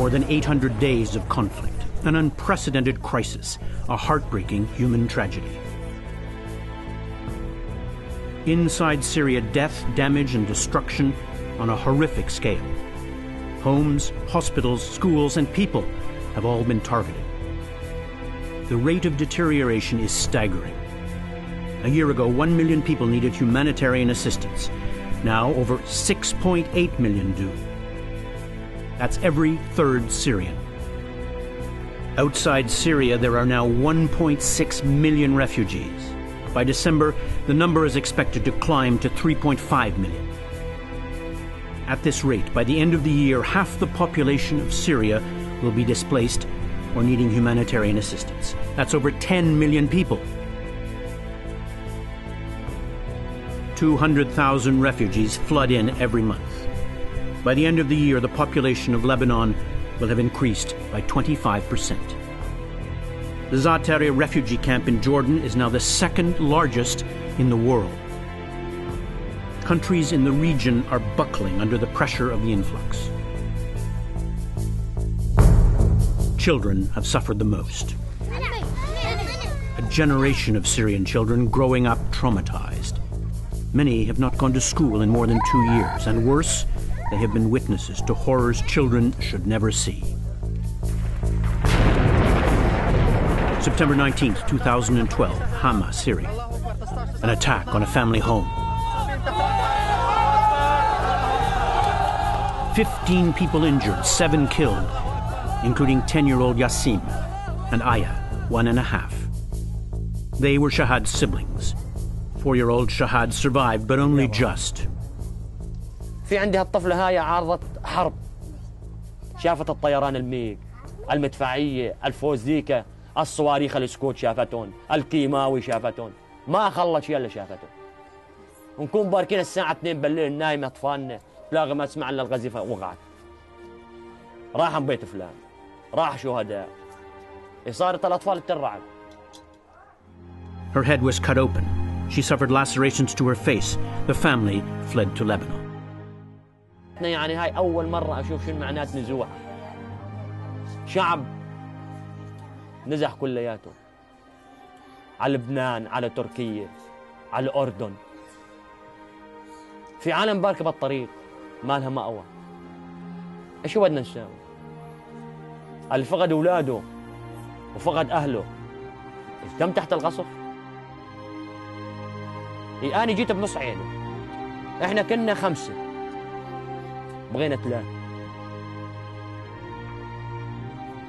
more than 800 days of conflict, an unprecedented crisis, a heartbreaking human tragedy. Inside Syria, death, damage, and destruction on a horrific scale. Homes, hospitals, schools, and people have all been targeted. The rate of deterioration is staggering. A year ago, 1 million people needed humanitarian assistance. Now, over 6.8 million do. That's every third Syrian. Outside Syria, there are now 1.6 million refugees. By December, the number is expected to climb to 3.5 million. At this rate, by the end of the year, half the population of Syria will be displaced or needing humanitarian assistance. That's over 10 million people. 200,000 refugees flood in every month. By the end of the year, the population of Lebanon will have increased by 25%. The Zaatari refugee camp in Jordan is now the second largest in the world. Countries in the region are buckling under the pressure of the influx. Children have suffered the most. A generation of Syrian children growing up traumatized. Many have not gone to school in more than 2 years, and worse, they have been witnesses to horrors children should never see. September 19, 2012, Hama, Syria. An attack on a family home. 15 people injured, 7 killed, including 10-year-old Yassim and Aya, 1.5. They were Shahad's siblings. 4-year-old Shahad survived, but only just. في عندها الطفلة هاي عارضة حرب. شافت الطيران الميج، المدفعية، الفوزيكا، الصواريخ السكوت شافتون، الكيماوي شافتون. ما خلص شيء الا شافتون. ونكون باركين الساعة 2 بالليل نايم اطفالنا، تلاقي ما تسمع الا القذيفة وقعت. راح بيت فلان، راح شهداء. صارت الأطفال ترعب. Her head was cut open. She suffered lacerations to her face. The family fled to Lebanon. يعني هاي أول مرة أشوف شنو معنات نزوح. شعب نزح كلياته. على لبنان، على تركيا، على الأردن. في عالم باركة بالطريق ما لها مأوى. إيش بدنا نساوي؟ اللي فقد أولاده وفقد أهله تم تحت القصف. أنا جيت بنص عينه. إحنا كنا 5 بغينا 3.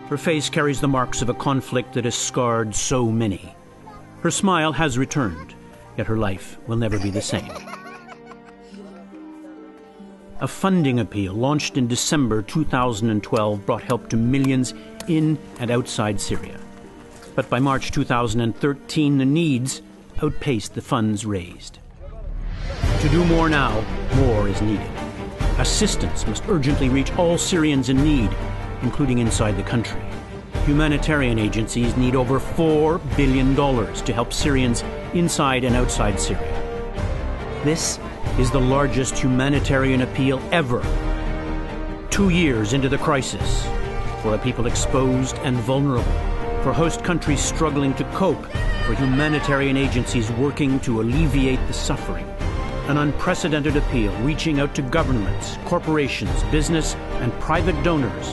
Her face carries the marks of a conflict that has scarred so many. Her smile has returned, yet her life will never be the same. A funding appeal launched in December 2012 brought help to millions in and outside Syria. But by March 2013, the needs outpaced the funds raised. To do more now, more is needed. Assistance must urgently reach all Syrians in need, including inside the country. Humanitarian agencies need over $4 billion to help Syrians inside and outside Syria. This is the largest humanitarian appeal ever. 2 years into the crisis, for a people exposed and vulnerable, for host countries struggling to cope, for humanitarian agencies working to alleviate the suffering. An unprecedented appeal reaching out to governments, corporations, business, and private donors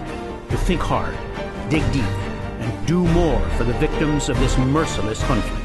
to think hard, dig deep, and do more for the victims of this merciless conflict.